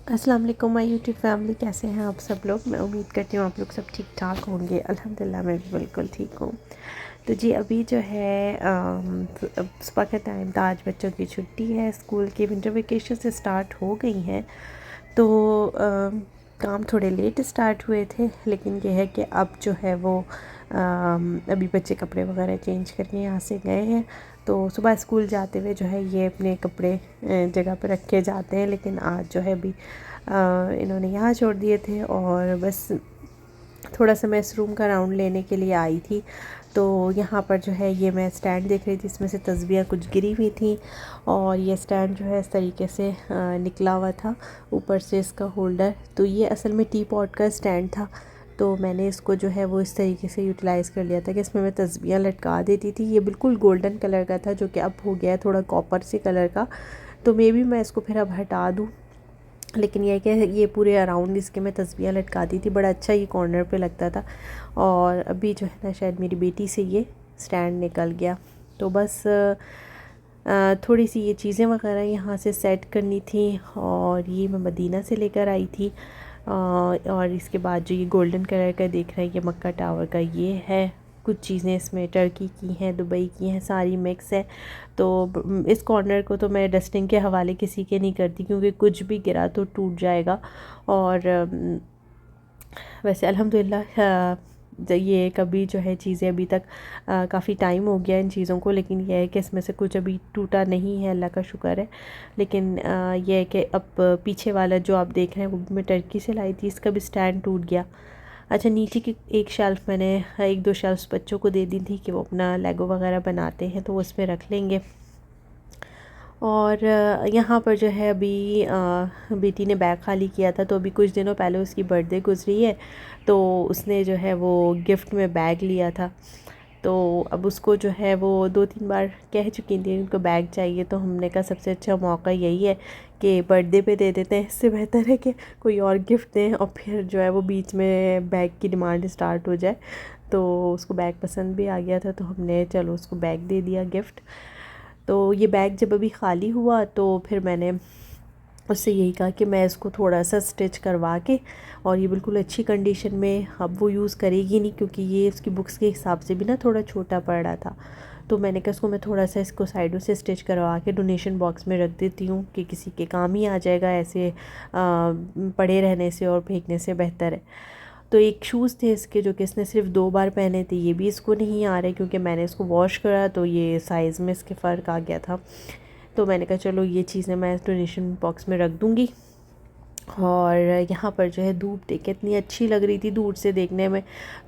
अस्सलाम वालेकुम my YouTube family, कैसे हैं आप सब लोग। मैं उम्मीद करती हूँ आप लोग सब ठीक ठाक होंगे। अल्हम्दुलिल्लाह मैं भी बिल्कुल ठीक हूँ। तो जी अभी जो है सुबह का टाइम था। आज बच्चों की छुट्टी है, स्कूल की विंटर वेकेशन से स्टार्ट हो गई हैं। तो काम थोड़े लेट स्टार्ट हुए थे, लेकिन ये है कि अब जो है वो अभी बच्चे कपड़े वगैरह चेंज करके यहाँ से गए हैं। तो सुबह स्कूल जाते हुए जो है ये अपने कपड़े जगह पर रख के जाते हैं, लेकिन आज जो है अभी इन्होंने यहाँ छोड़ दिए थे और बस थोड़ा सा मैं इस रूम का राउंड लेने के लिए आई थी। तो यहाँ पर जो है ये मैं स्टैंड देख रही थी, इसमें से तस्बीहें कुछ गिरी हुई थी और ये स्टैंड जो है इस तरीके से निकला हुआ था, ऊपर से इसका होल्डर। तो ये असल में टी पॉट का स्टैंड था, तो मैंने इसको जो है वो इस तरीके से यूटिलाइज़ कर लिया था कि इसमें मैं तस्बीहें लटका देती थी। ये बिल्कुल गोल्डन कलर का था, जो कि अब हो गया है थोड़ा कॉपर से कलर का। तो मे बी मैं इसको फिर अब हटा दूँ, लेकिन यह कि ये पूरे अराउंड इसके मैं तस्बीहें लटकाती थी। बड़ा अच्छा ये कॉर्नर पे लगता था। और अभी जो है ना शायद मेरी बेटी से ये स्टैंड निकल गया। तो बस थोड़ी सी ये चीज़ें वगैरह यहाँ से सेट करनी थी और ये मैं मदीना से लेकर आई थी। और इसके बाद जो ये गोल्डन कलर का देख रहे हैं ये मक्का टावर का ये है। कुछ चीज़ें इसमें टर्की की हैं, दुबई की हैं, सारी मिक्स है। तो इस कॉर्नर को तो मैं डस्टिंग के हवाले किसी के नहीं करती, क्योंकि कुछ भी गिरा तो टूट जाएगा। और वैसे अल्हम्दुलिल्लाह ये कभी जो है चीज़ें अभी तक काफ़ी टाइम हो गया इन चीज़ों को, लेकिन यह है कि इसमें से कुछ अभी टूटा नहीं है, अल्लाह का शुक्र है। लेकिन यह है कि अब पीछे वाला जो आप देख रहे हैं वो मैं टर्की से लाई थी, इसका भी स्टैंड टूट गया। अच्छा, नीचे की एक शेल्फ़ मैंने एक दो शेल्फ़्स बच्चों को दे दी थी कि वो अपना लेगो वगैरह बनाते हैं, तो वो उसमें रख लेंगे। और यहाँ पर जो है अभी बेटी ने बैग ख़ाली किया था, तो अभी कुछ दिनों पहले उसकी बर्थडे गुजरी है, तो उसने जो है वो गिफ्ट में बैग लिया था। तो अब उसको जो है वो 2-3 बार कह चुकी थी उनको बैग चाहिए, तो हमने कहा सबसे अच्छा मौका यही है कि बर्थडे पे दे देते हैं। इससे बेहतर है कि कोई और गिफ्ट दें और फिर जो है वो बीच में बैग की डिमांड स्टार्ट हो जाए। तो उसको बैग पसंद भी आ गया था, तो हमने चलो उसको बैग दे दिया गिफ्ट। तो ये बैग जब अभी ख़ाली हुआ तो फिर मैंने उससे यही कहा कि मैं इसको थोड़ा सा स्टिच करवा के, और ये बिल्कुल अच्छी कंडीशन में अब वो यूज़ करेगी नहीं, क्योंकि ये उसकी बुक्स के हिसाब से भी ना थोड़ा छोटा पड़ रहा था। तो मैंने कहा इसको मैं थोड़ा सा इसको साइडों से स्टिच करवा के डोनेशन बॉक्स में रख देती हूँ कि किसी के काम ही आ जाएगा, ऐसे पड़े रहने से और फेंकने से बेहतर है। तो एक शूज़ थे इसके जो कि इसने सिर्फ 2 बार पहने थे, ये भी इसको नहीं आ रहे, क्योंकि मैंने इसको वॉश करा तो ये साइज़ में इसके फ़र्क आ गया था। तो मैंने कहा चलो ये चीज़ें मैं डोनेशन बॉक्स में रख दूँगी। और यहाँ पर जो है धूप देख इतनी अच्छी लग रही थी दूर से देखने में,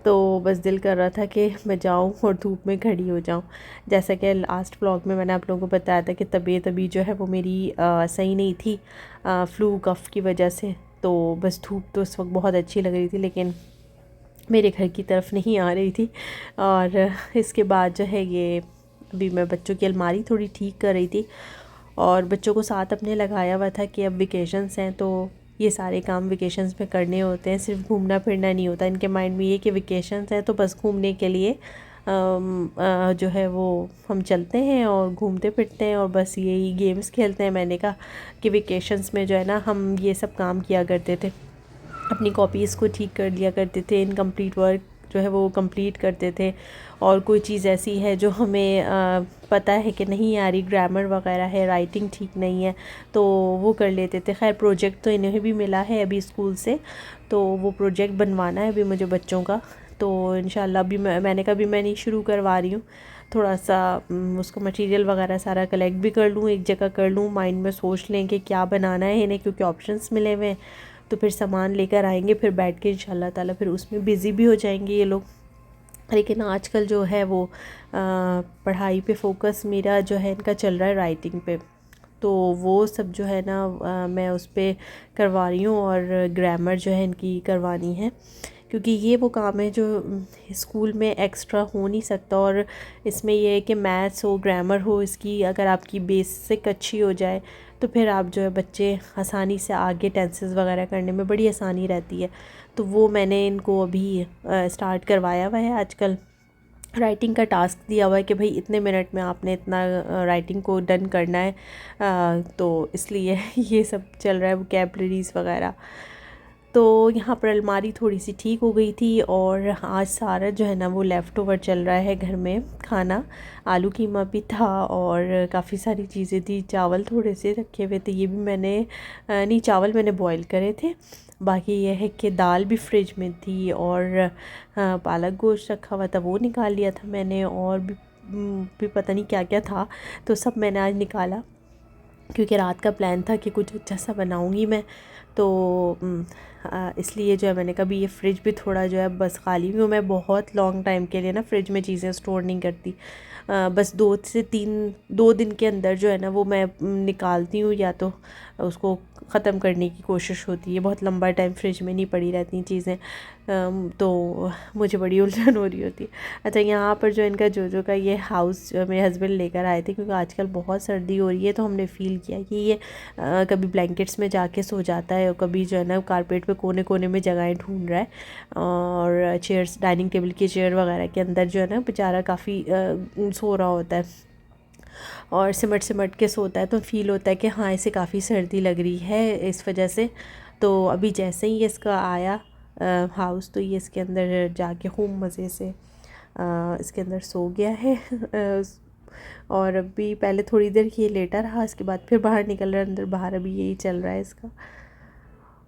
तो बस दिल कर रहा था कि मैं जाऊँ और धूप में खड़ी हो जाऊँ। जैसा कि लास्ट व्लॉग में मैंने आप लोगों को बताया था कि तबीयत अभी जो है वो मेरी सही नहीं थी, फ्लू कफ़ की वजह से। तो बस धूप तो इस वक्त बहुत अच्छी लग रही थी, लेकिन मेरे घर की तरफ नहीं आ रही थी। और इसके बाद जो है ये अभी मैं बच्चों की अलमारी थोड़ी ठीक कर रही थी, और बच्चों को साथ अपने लगाया हुआ था कि अब वेकेशंस हैं तो ये सारे काम वेकेशंस में करने होते हैं, सिर्फ घूमना फिरना नहीं होता। इनके माइंड में ये कि वेकेशंस हैं तो बस घूमने के लिए जो है वो हम चलते हैं और घूमते फिरते हैं और बस यही गेम्स खेलते हैं। मैंने कहा कि वेकेशंस में जो है ना हम ये सब काम किया करते थे, अपनी कॉपीज़ को ठीक कर लिया करते थे, इनकम्प्लीट वर्क जो है वो कंप्लीट करते थे। और कोई चीज़ ऐसी है जो हमें पता है कि नहीं आ रही, ग्रामर वगैरह है, राइटिंग ठीक नहीं है, तो वो कर लेते थे। खैर प्रोजेक्ट तो इन्हें भी मिला है अभी स्कूल से, तो वो प्रोजेक्ट बनवाना है अभी मुझे बच्चों का। तो इंशाल्लाह अभी मैंने कहा अभी मैं नहीं शुरू करवा रही हूँ, थोड़ा सा उसको मटेरियल वगैरह सारा कलेक्ट भी कर लूँ, एक जगह कर लूँ, माइंड में सोच लें कि क्या बनाना है इन्हें, क्योंकि ऑप्शंस मिले हुए हैं। तो फिर सामान लेकर आएंगे, फिर बैठ के इंशाल्लाह ताला फिर उसमें बिज़ी भी हो जाएंगे ये लोग। लेकिन आजकल जो है वो पढ़ाई पे फोकस मेरा जो है इनका चल रहा है राइटिंग पे, तो वो सब जो है ना मैं उस पर करवा रही हूँ, और ग्रामर जो है इनकी करवानी है, क्योंकि ये वो काम है जो स्कूल में एक्स्ट्रा हो नहीं सकता। और इसमें यह है कि मैथ्स हो, ग्रामर हो, इसकी अगर आपकी बेसिक अच्छी हो जाए तो फिर आप जो है बच्चे आसानी से आगे टेंसेस वगैरह करने में बड़ी आसानी रहती है। तो वो मैंने इनको अभी स्टार्ट करवाया हुआ है आजकल। राइटिंग का टास्क दिया हुआ है कि भाई इतने मिनट में आपने इतना राइटिंग को डन करना है। तो इसलिए ये सब चल रहा है, वोकैबलरीज वगैरह। तो यहाँ पर अलमारी थोड़ी सी ठीक हो गई थी, और आज सारा जो है ना वो लेफ़्ट ओवर चल रहा है घर में खाना। आलू कीमा भी था और काफ़ी सारी चीज़ें थी, चावल थोड़े से रखे हुए थे, ये भी मैंने नहीं, चावल मैंने बॉईल करे थे। बाकी यह है कि दाल भी फ्रिज में थी, और पालक गोश्त रखा हुआ था वो निकाल लिया था मैंने, और भी पता नहीं क्या क्या था, तो सब मैंने आज निकाला, क्योंकि रात का प्लान था कि कुछ अच्छा सा बनाऊंगी मैं। तो इसलिए जो है मैंने कभी ये फ्रिज भी थोड़ा जो है बस खाली भी हूँ। मैं बहुत लॉन्ग टाइम के लिए ना फ्रिज में चीज़ें स्टोर नहीं करती। बस 2 दिन के अंदर जो है ना वो मैं निकालती हूँ, या तो उसको ख़त्म करने की कोशिश होती है। बहुत लंबा टाइम फ्रिज में नहीं पड़ी रहती चीज़ें, तो मुझे बड़ी उलझन हो रही होती है। अच्छा, यहाँ पर जो इनका जो का ये हाउस मेरे हस्बैंड लेकर आए थे, क्योंकि आजकल बहुत सर्दी हो रही है, तो हमने फ़ील किया कि ये कभी ब्लैंकेट्स में जाके सो जाता है, और कभी जो है ना कारपेट पे कोने कोने में जगहें ढूंढ रहा है, और चेयर्स, डाइनिंग टेबल की चेयर वगैरह के अंदर जो है ना बेचारा काफ़ी सो रहा होता है, और सिमट सिमट के सोता है, तो फ़ील होता है कि हाँ इसे काफ़ी सर्दी लग रही है इस वजह से। तो अभी जैसे ही इसका आया हाउस, तो ये इसके अंदर जाके खूब मज़े से इसके अंदर सो गया है। और अभी पहले थोड़ी देर ये लेटा रहा, इसके बाद फिर बाहर निकल रहा है अंदर बाहर, अभी यही चल रहा है इसका।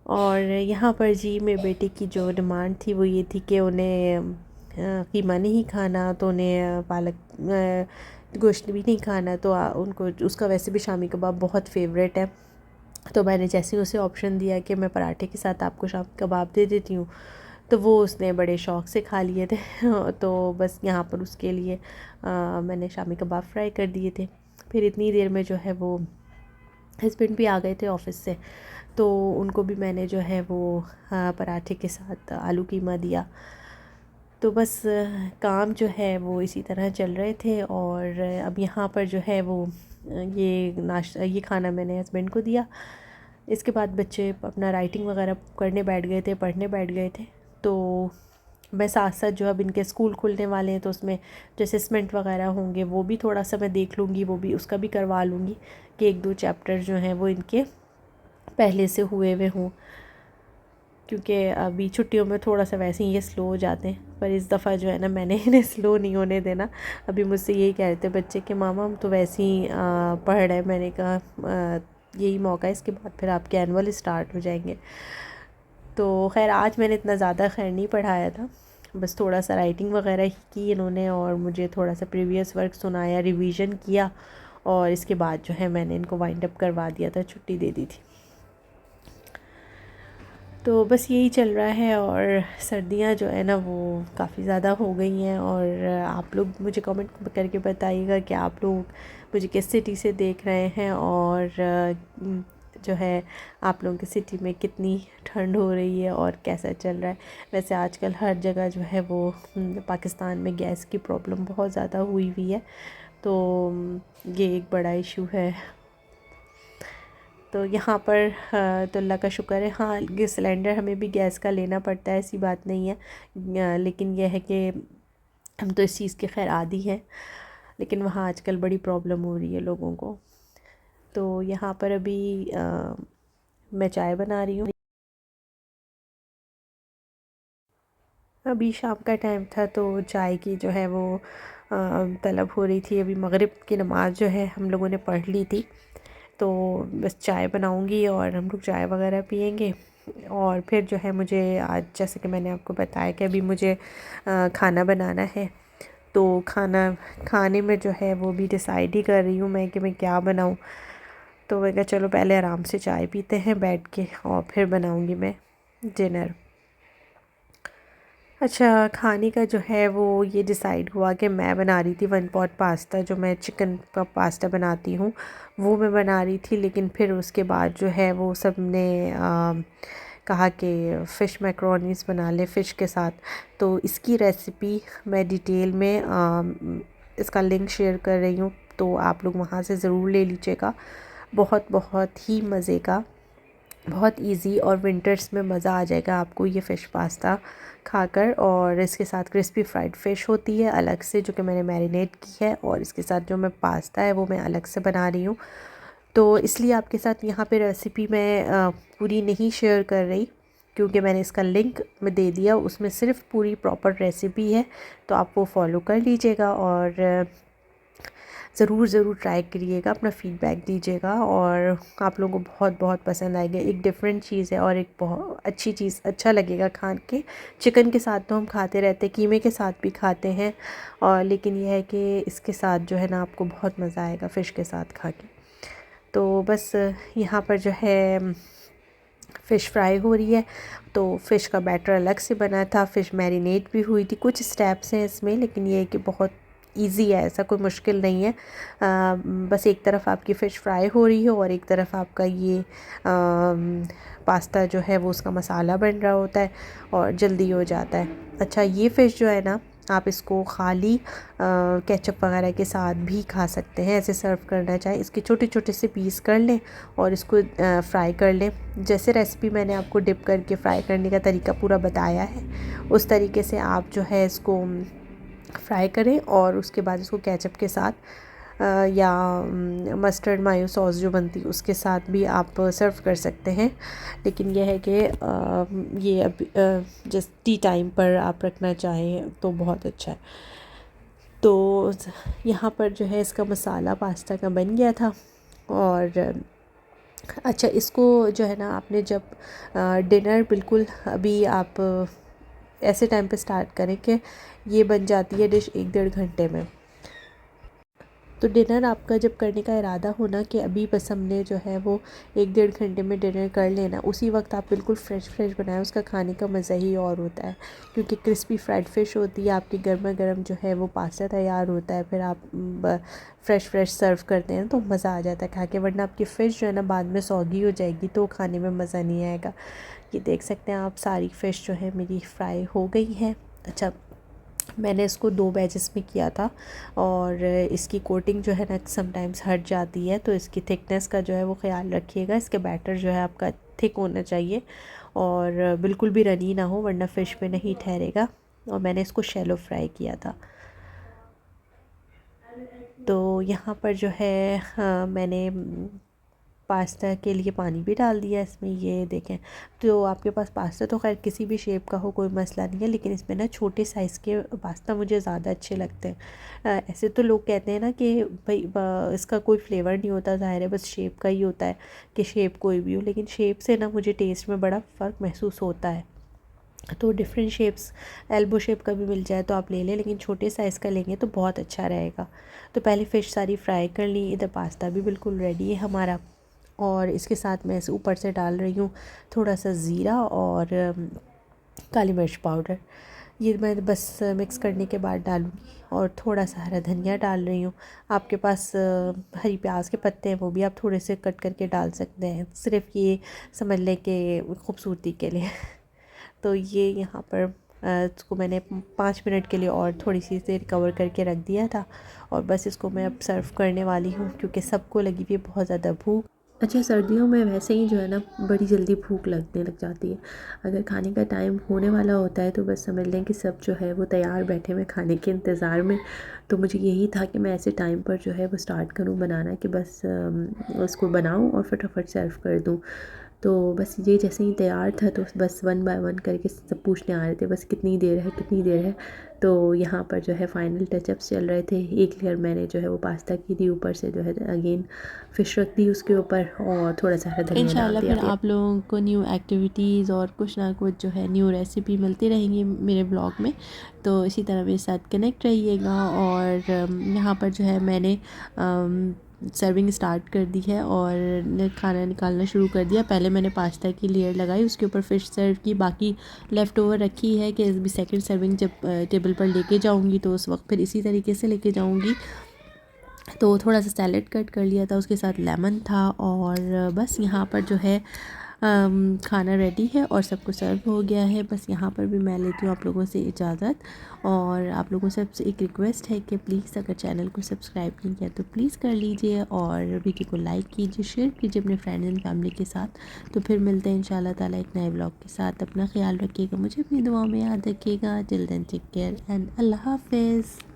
और यहाँ पर जी मेरे बेटे की जो डिमांड थी वो ये थी कि उन्हें कीमा नहीं खाना, तो उन्हें पालक गोश्त भी नहीं खाना, तो उनको उसका वैसे भी शामी कबाब बहुत फेवरेट है। तो मैंने जैसे ही उसे ऑप्शन दिया कि मैं पराठे के साथ आपको शामी कबाब दे देती हूँ, तो वो उसने बड़े शौक़ से खा लिए थे। तो बस यहाँ पर उसके लिए मैंने शामी कबाब फ्राई कर दिए थे। फिर इतनी देर में जो है वो हस्बैंड भी आ गए थे ऑफ़िस से, तो उनको भी मैंने जो है वो पराठे के साथ आलू कीमा दिया। तो बस काम जो है वो इसी तरह चल रहे थे। और अब यहाँ पर जो है वो ये खाना मैंने हस्बैंड को दिया। इसके बाद बच्चे अपना राइटिंग वगैरह करने बैठ गए थे, पढ़ने बैठ गए थे। तो मैं साथ साथ जो अब इनके स्कूल खुलने वाले हैं, तो उसमें जो असेसमेंट वगैरह होंगे वो भी थोड़ा सा मैं देख लूँगी, वो भी उसका भी करवा लूँगी, कि 1-2 चैप्टर जो हैं वो इनके पहले से हुए हुए हों, क्योंकि अभी छुट्टियों में थोड़ा सा वैसे ही ये स्लो हो जाते हैं। पर इस दफ़ा जो है ना मैंने इन्हें स्लो नहीं होने देना। अभी मुझसे यही कह रहे थे बच्चे कि मामा हम तो वैसे ही पढ़ रहे हैं। मैंने कहा यही मौका है, इसके बाद फिर आपके एनुअल स्टार्ट हो जाएंगे। तो खैर आज मैंने इतना ज़्यादा खैर नहीं पढ़ाया था, बस थोड़ा सा राइटिंग वगैरह ही की इन्होंने, और मुझे थोड़ा सा प्रीवियस वर्क सुनाया, रिवीजन किया, और इसके बाद जो है मैंने इनको वाइंड अप करवा दिया था, छुट्टी दे दी थी। तो बस यही चल रहा है। और सर्दियाँ जो है ना वो काफ़ी ज़्यादा हो गई हैं। और आप लोग मुझे कमेंट करके बताइएगा कि आप लोग मुझे किस सिटी से देख रहे हैं, और जो है आप लोगों की सिटी में कितनी ठंड हो रही है और कैसा चल रहा है। वैसे आजकल हर जगह जो है वो पाकिस्तान में गैस की प्रॉब्लम बहुत ज़्यादा हुई हुई है, तो ये एक बड़ा इशू है। तो यहाँ पर तो अल्लाह का शुक्र है, हाँ ये सिलेंडर हमें भी गैस का लेना पड़ता है, ऐसी बात नहीं है। लेकिन यह है कि हम तो इस चीज़ के खैर आदी हैं, लेकिन वहाँ आजकल बड़ी प्रॉब्लम हो रही है लोगों को। तो यहाँ पर अभी मैं चाय बना रही हूँ। अभी शाम का टाइम था, तो चाय की जो है वो तलब हो रही थी। अभी मगरिब की नमाज़ जो है हम लोगों ने पढ़ ली थी, तो बस चाय बनाऊंगी और हम लोग चाय वगैरह पियेंगे। और फिर जो है मुझे आज, जैसे कि मैंने आपको बताया कि अभी मुझे खाना बनाना है, तो खाने में जो है वो भी डिसाइड ही कर रही हूँ मैं कि मैं क्या बनाऊँ। तो मैं कहा चलो पहले आराम से चाय पीते हैं बैठ के, और फिर बनाऊँगी मैं डिनर। अच्छा, खाने का जो है वो ये डिसाइड हुआ कि मैं बना रही थी 1 पॉट पास्ता, जो मैं चिकन का पास्ता बनाती हूँ वो मैं बना रही थी। लेकिन फिर उसके बाद जो है वो सब ने कहा कि फ़िश मैक्रोनीस बना ले फ़िश के साथ। तो इसकी रेसिपी मैं डिटेल में इसका लिंक शेयर कर रही हूँ, तो आप लोग वहाँ से ज़रूर ले लीजिएगा। बहुत बहुत ही मज़े का बहुत इजी और विंटर्स में मज़ा आ जाएगा आपको ये फ़िश पास्ता खाकर। और इसके साथ क्रिस्पी फ्राइड फ़िश होती है अलग से, जो कि मैंने मैरिनेट की है, और इसके साथ जो मैं पास्ता है वो मैं अलग से बना रही हूँ। तो इसलिए आपके साथ यहाँ पे रेसिपी मैं पूरी नहीं शेयर कर रही, क्योंकि मैंने इसका लिंक मैं दे दिया, उसमें सिर्फ पूरी प्रॉपर रेसिपी है, तो आप वो फॉलो कर लीजिएगा। और ज़रूर ट्राई करिएगा, अपना फ़ीडबैक दीजिएगा, और आप लोगों को बहुत बहुत पसंद आएगा। एक डिफरेंट चीज़ है और एक बहुत अच्छी चीज़, अच्छा लगेगा खा के। चिकन के साथ तो हम खाते रहते हैं, कीमे के साथ भी खाते हैं, और लेकिन यह है कि इसके साथ जो है ना आपको बहुत मज़ा आएगा फ़िश के साथ खा के। तो बस यहाँ पर जो है फ़िश फ्राई हो रही है, तो फ़िश का बैटर अलग से बना था, फ़िश मैरिनेट भी हुई थी। कुछ स्टेप्स हैं इसमें, लेकिन ये है कि बहुत इजी है, ऐसा कोई मुश्किल नहीं है। बस एक तरफ आपकी फ़िश फ्राई हो रही है और एक तरफ आपका ये पास्ता जो है वो उसका मसाला बन रहा होता है, और जल्दी हो जाता है। अच्छा, ये फ़िश जो है ना, आप इसको खाली केचप वगैरह के साथ भी खा सकते हैं, ऐसे सर्व करना चाहें। इसके छोटे छोटे से पीस कर लें और इसको फ्राई कर लें। जैसे रेसिपी मैंने आपको डिप करके फ्राई करने का तरीका पूरा बताया है, उस तरीके से आप जो है इसको फ्राई करें, और उसके बाद इसको केचप के साथ या मस्टर्ड मायो सॉस जो बनती है उसके साथ भी आप सर्व कर सकते हैं। लेकिन यह है कि ये अभी जस्ट टी टाइम पर आप रखना चाहें तो बहुत अच्छा है। तो यहाँ पर जो है इसका मसाला पास्ता का बन गया था। और अच्छा, इसको जो है ना आपने जब डिनर बिल्कुल अभी आप ऐसे टाइम पे स्टार्ट करें कि ये बन जाती है डिश 1-1.5 घंटे में। तो डिनर आपका जब करने का इरादा हो ना कि अभी बस हमने जो है वो 1-1.5 घंटे में डिनर कर लेना, उसी वक्त आप बिल्कुल फ्रेश बनाएं, उसका खाने का मज़ा ही और होता है। क्योंकि क्रिस्पी फ्राइड फ़िश होती है, आपकी गर्मा गर्म जो है वो पास्ता तैयार होता है, फिर आप फ्रेश सर्व करते हैं तो मज़ा आ जाता है खा के। वरना आपकी फ़िश जो है ना बाद में सौगी हो जाएगी तो खाने में मज़ा नहीं आएगा। ये देख सकते हैं आप, सारी फ़िश जो है मेरी फ्राई हो गई है। अच्छा, मैंने इसको 2 बैचेस में किया था, और इसकी कोटिंग जो है ना समटाइम्स हट जाती है, तो इसकी थिकनेस का जो है वो ख्याल रखिएगा। इसके बैटर जो है आपका थिक होना चाहिए, और बिल्कुल भी रनी ना हो, वरना फ़िश में नहीं ठहरेगा। और मैंने इसको शैलो फ्राई किया था। तो यहाँ पर जो है मैंने पास्ता के लिए पानी भी डाल दिया इसमें, ये देखें। तो आपके पास पास्ता तो खैर किसी भी शेप का हो कोई मसला नहीं है, लेकिन इसमें ना छोटे साइज़ के पास्ता मुझे ज़्यादा अच्छे लगते हैं। ऐसे तो लोग कहते हैं ना कि भाई इसका कोई फ्लेवर नहीं होता, ज़ाहिर है बस शेप का ही होता है कि शेप कोई भी हो, लेकिन शेप से ना मुझे टेस्ट में बड़ा फ़र्क महसूस होता है। तो डिफरेंट शेप्स, एल्बो शेप का भी मिल जाए तो आप ले लें, लेकिन छोटे साइज़ का लेंगे तो बहुत अच्छा रहेगा। तो पहले फ़िश सारी फ्राई कर ली, इधर पास्ता भी बिल्कुल रेडी है हमारा। और इसके साथ मैं इसे ऊपर से डाल रही हूँ थोड़ा सा ज़ीरा और काली मिर्च पाउडर। ये मैं बस मिक्स करने के बाद डालूँगी, और थोड़ा सा हरा धनिया डाल रही हूँ। आपके पास हरी प्याज के पत्ते हैं वो भी आप थोड़े से कट करके डाल सकते हैं, सिर्फ ये समझ लें कि खूबसूरती के लिए। तो ये यहाँ पर इसको मैंने 5 मिनट के लिए और थोड़ी सी देर कवर करके रख दिया था, और बस इसको मैं अब सर्व करने वाली हूँ, क्योंकि सबको लगी हुई है बहुत ज़्यादा भूख। अच्छा, सर्दियों में वैसे ही जो है ना बड़ी जल्दी भूख लगने लग जाती है। अगर खाने का टाइम होने वाला होता है तो बस समझ लें कि सब जो है वो तैयार बैठे हुए खाने के इंतज़ार में। तो मुझे यही था कि मैं ऐसे टाइम पर जो है वो स्टार्ट करूँ बनाना, कि बस उसको बनाऊँ और फटाफट सर्व कर दूँ। तो बस ये जैसे ही तैयार था तो बस 1 बाय 1 करके सब पूछने आ रहे थे बस कितनी देर है, कितनी देर है। तो यहाँ पर जो है फाइनल टचअप्स चल रहे थे। एक लेयर मैंने जो है वो पास्ता की थी, ऊपर से जो है अगेन फ़िश रख दी उसके ऊपर, और थोड़ा सा हरा धनिया डाल इंशाल्लाह दिया। फिर आप लोगों को न्यू एक्टिविटीज़ और कुछ ना कुछ जो है न्यू रेसिपी मिलती रहेंगी मेरे ब्लॉग में। तो इसी तरह मेरे साथ कनेक्ट रहिएगा। और यहाँ पर जो है मैंने सर्विंग स्टार्ट कर दी है और खाना निकालना शुरू कर दिया। पहले मैंने पास्ता की लेयर लगाई, उसके ऊपर फ़िश सर्व की, बाकी लेफ़्ट ओवर रखी है कि भी सेकंड सर्विंग जब टेबल पर लेके जाऊंगी तो उस वक्त फिर इसी तरीके से लेके जाऊंगी। तो थोड़ा सा सैलेड कट कर लिया था, उसके साथ लेमन था, और बस यहाँ पर जो है खाना रेडी है और सबको सर्व हो गया है। बस यहाँ पर भी मैं लेती हूँ आप लोगों से इजाज़त, और आप लोगों से एक रिक्वेस्ट है कि प्लीज़ अगर चैनल को सब्सक्राइब नहीं किया तो प्लीज़ कर लीजिए, और वीडियो को लाइक कीजिए, शेयर कीजिए अपने फ्रेंड्स एंड फैमिली के साथ। तो फिर मिलते हैं इंशाल्लाह ताला एक नए ब्लॉग के साथ। अपना ख्याल रखिएगा, मुझे अपनी दुआओं में याद रखिएगा। Till then take care and अल्लाह हाफ़िज़।